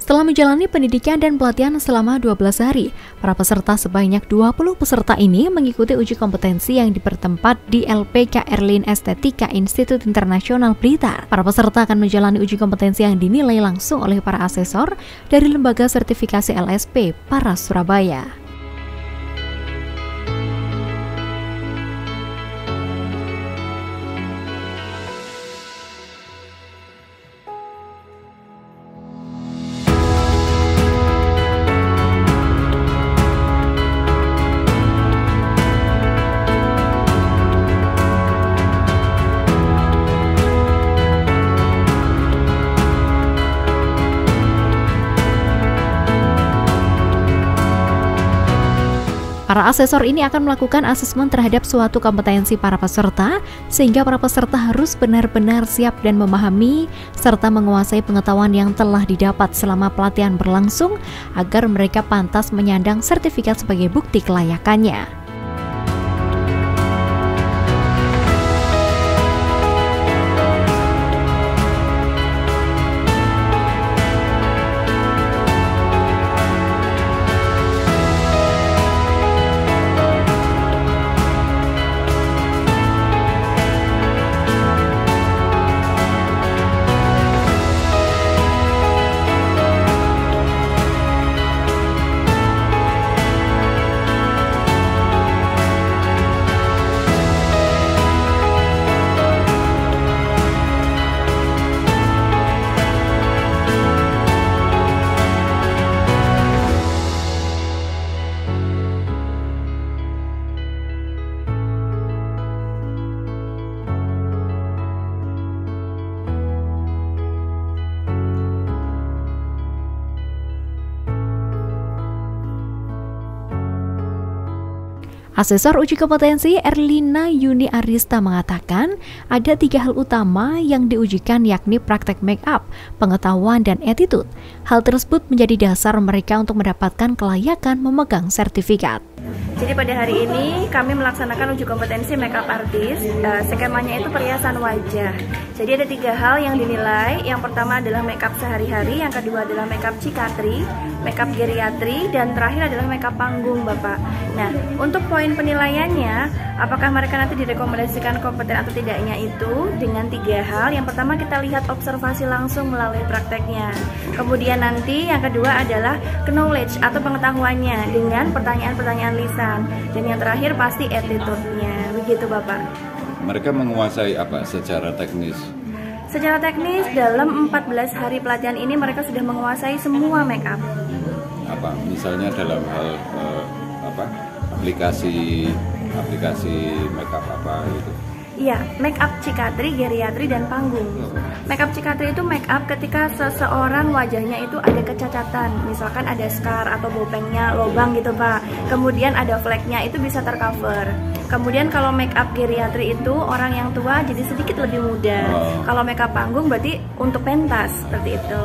Setelah menjalani pendidikan dan pelatihan selama 12 hari, para peserta sebanyak 20 peserta ini mengikuti uji kompetensi yang dipertempat di LPK Erlin Estetika Institut Internasional Blitar. Para peserta akan menjalani uji kompetensi yang dinilai langsung oleh para asesor dari Lembaga Sertifikasi LSP Paras Surabaya. Para asesor ini akan melakukan asesmen terhadap suatu kompetensi para peserta, sehingga para peserta harus benar-benar siap dan memahami serta menguasai pengetahuan yang telah didapat selama pelatihan berlangsung agar mereka pantas menyandang sertifikat sebagai bukti kelayakannya. Asesor uji kompetensi Erlina Yuni Arista mengatakan ada 3 hal utama yang diujikan, yakni praktek make up, pengetahuan, dan attitude. Hal tersebut menjadi dasar mereka untuk mendapatkan kelayakan memegang sertifikat. Jadi pada hari ini kami melaksanakan uji kompetensi makeup artist. Skemanya itu perhiasan wajah. Jadi ada 3 hal yang dinilai. Yang pertama adalah makeup sehari-hari, yang kedua adalah makeup cikatri, makeup geriatri, dan terakhir adalah makeup panggung, Bapak. Nah, untuk poin penilaiannya, apakah mereka nanti direkomendasikan kompeten atau tidaknya itu dengan 3 hal. Yang pertama kita lihat observasi langsung melalui prakteknya. Kemudian nanti yang kedua adalah knowledge atau pengetahuannya dengan pertanyaan-pertanyaan lisan. Dan yang terakhir pasti attitude-nya. Begitu, Bapak. Mereka menguasai apa secara teknis? Secara teknis dalam 14 hari pelatihan ini mereka sudah menguasai semua make up. Apa misalnya dalam hal aplikasi make up apa gitu? Iya, make up cikatri, geriatri, dan panggung. Make up cikatri itu make up ketika seseorang wajahnya itu ada kecacatan, misalkan ada scar atau bopengnya lobang gitu, Pak. Kemudian ada fleknya, itu bisa tercover. Kemudian kalau make up geriatri itu orang yang tua jadi sedikit lebih muda. Kalau make up panggung berarti untuk pentas, seperti itu.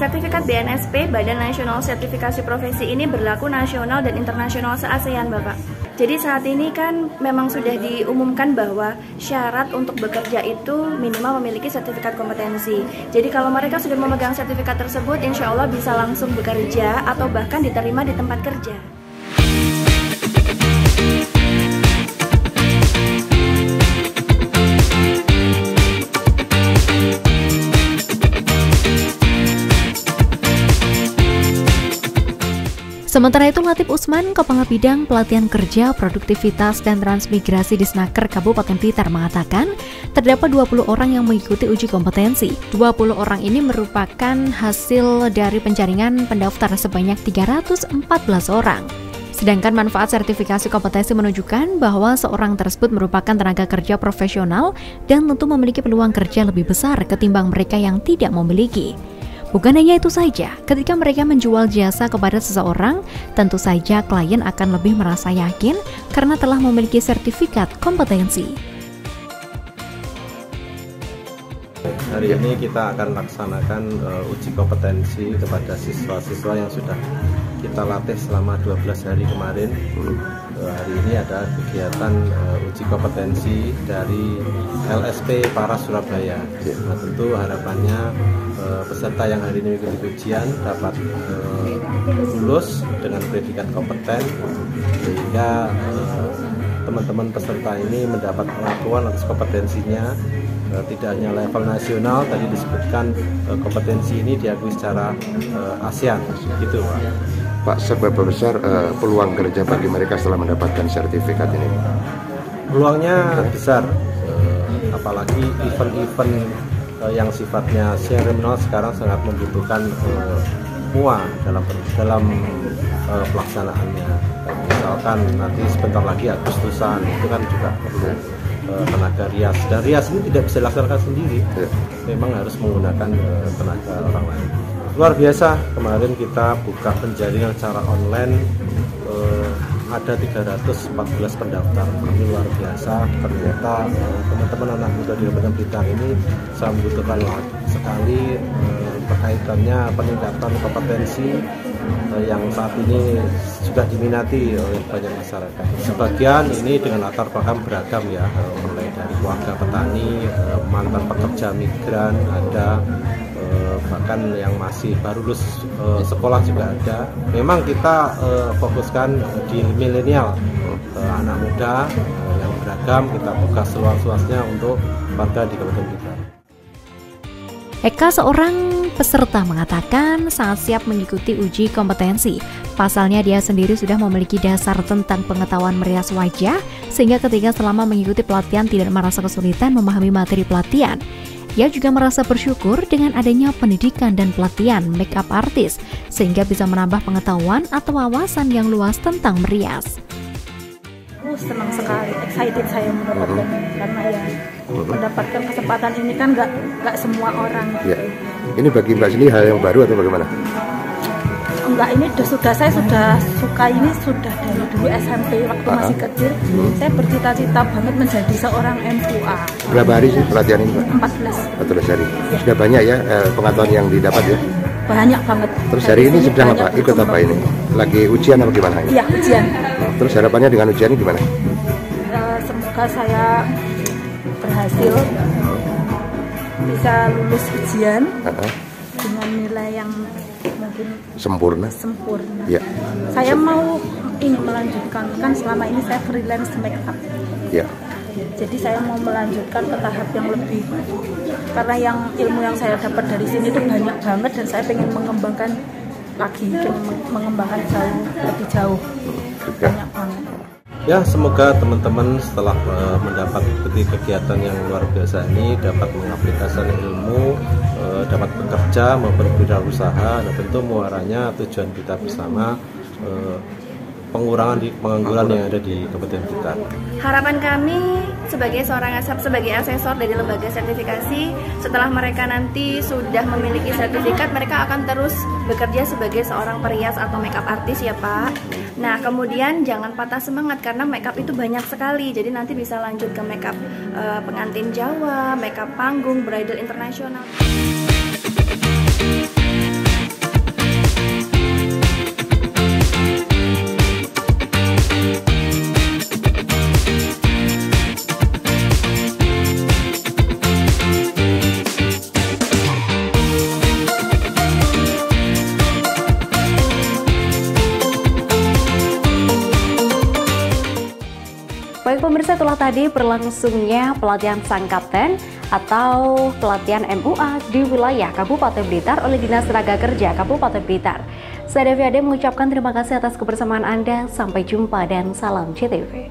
Sertifikat BNSP, Badan Nasional Sertifikasi Profesi, ini berlaku nasional dan internasional se-ASEAN, Bapak. Jadi saat ini kan memang sudah diumumkan bahwa syarat untuk bekerja itu minimal memiliki sertifikat kompetensi. Jadi kalau mereka sudah memegang sertifikat tersebut, insya Allah bisa langsung bekerja atau bahkan diterima di tempat kerja. Sementara itu, Latif Usman, Kepala Bidang Pelatihan Kerja, Produktivitas, dan Transmigrasi di Snaker Kabupaten Blitar mengatakan terdapat 20 orang yang mengikuti uji kompetensi. 20 orang ini merupakan hasil dari penjaringan pendaftar sebanyak 314 orang. Sedangkan manfaat sertifikasi kompetensi menunjukkan bahwa seorang tersebut merupakan tenaga kerja profesional dan tentu memiliki peluang kerja lebih besar ketimbang mereka yang tidak memiliki. Bukan hanya itu saja, ketika mereka menjual jasa kepada seseorang, tentu saja klien akan lebih merasa yakin karena telah memiliki sertifikat kompetensi. Hari ini kita akan laksanakan uji kompetensi kepada siswa-siswa yang sudah kita latih selama 12 hari kemarin. hari ini ada kegiatan uji kompetensi dari LSP Paras Surabaya. Nah, tentu harapannya peserta yang hari ini mengikuti ujian dapat lulus dengan predikat kompeten, sehingga teman-teman peserta ini mendapat pengakuan atas kompetensinya. Tidak hanya level nasional, tadi disebutkan kompetensi ini diakui secara ASEAN, gitu Pak. Pak, seberapa besar peluang kerja bagi mereka setelah mendapatkan sertifikat ini? Peluangnya besar, apalagi event-event yang sifatnya seremonial sekarang sangat membutuhkan MUA dalam pelaksanaannya. Misalkan nanti sebentar lagi Agustusan, itu kan juga perlu tenaga rias, dan rias ini tidak bisa dilaksanakan sendiri, memang harus menggunakan tenaga orang lain. Luar biasa, kemarin kita buka penjaringan secara online, ada 314 pendaftar. Ini luar biasa, ternyata teman-teman anak muda di Kabupaten Blitar ini sangat membutuhkan sekali berkaitannya peningkatan kompetensi yang saat ini sudah diminati oleh banyak masyarakat. Sebagian ini dengan latar belakang beragam ya, mulai dari keluarga petani, mantan pekerja migran ada, bahkan yang masih baru lulus sekolah juga ada. Memang kita fokuskan di milenial, anak muda yang beragam, kita buka seluas-luasnya untuk warga di Kabupaten Blitar. Eka, seorang peserta, mengatakan sangat siap mengikuti uji kompetensi. Pasalnya dia sendiri sudah memiliki dasar tentang pengetahuan merias wajah, sehingga ketika selama mengikuti pelatihan tidak merasa kesulitan memahami materi pelatihan. Ia juga merasa bersyukur dengan adanya pendidikan dan pelatihan makeup artist, sehingga bisa menambah pengetahuan atau wawasan yang luas tentang merias. Senang sekali, excited saya mendapatkan, karena ya mendapatkan kesempatan ini kan nggak semua orang. Ya. Ini bagi Mbak sendiri hal yang baru atau bagaimana? Enggak, ini saya sudah suka ini sudah dari dulu SMP waktu masih kecil. Saya bercita-cita banget menjadi seorang MUA. Berapa hari sih pelatihan ini, Mbak? 14 hari. Ya. Sudah banyak ya pengetahuan yang didapat ya? Banyak banget. Terus hari ini sedang apa? Ikut apa ini? Lagi ujian apa gimana? Iya, ujian. Terus harapannya dengan ujian ini gimana? Semoga saya berhasil bisa lulus ujian dengan nilai yang mungkin sempurna. Ya. Saya mau ini melanjutkan, kan selama ini saya freelance makeup. Ya. Jadi saya mau melanjutkan ke tahap yang lebih, karena yang ilmu yang saya dapat dari sini itu banyak banget, dan saya pengen mengembangkan lagi, mengembangkan lebih jauh. Banyak banget. Ya, semoga teman-teman setelah mendapat kegiatan yang luar biasa ini dapat mengaplikasikan ilmu, dapat bekerja, maupun berwirausaha, dan tentu muaranya tujuan kita bersama pengurangan di pengangguran yang ada di Kabupaten Blitar. Harapan kami sebagai seorang sebagai asesor dari lembaga sertifikasi, setelah mereka nanti sudah memiliki sertifikat, mereka akan terus bekerja sebagai seorang perias atau makeup artist ya Pak. Nah, kemudian jangan patah semangat karena makeup itu banyak sekali. Jadi nanti bisa lanjut ke makeup pengantin Jawa, makeup panggung, bridal internasional. Baik pemirsa, itulah tadi berlangsungnya pelatihan Sang Kapten atau pelatihan MUA di wilayah Kabupaten Blitar oleh Dinas Tenaga Kerja Kabupaten Blitar. Saya Devi Ade mengucapkan terima kasih atas kebersamaan Anda. Sampai jumpa dan salam CTV.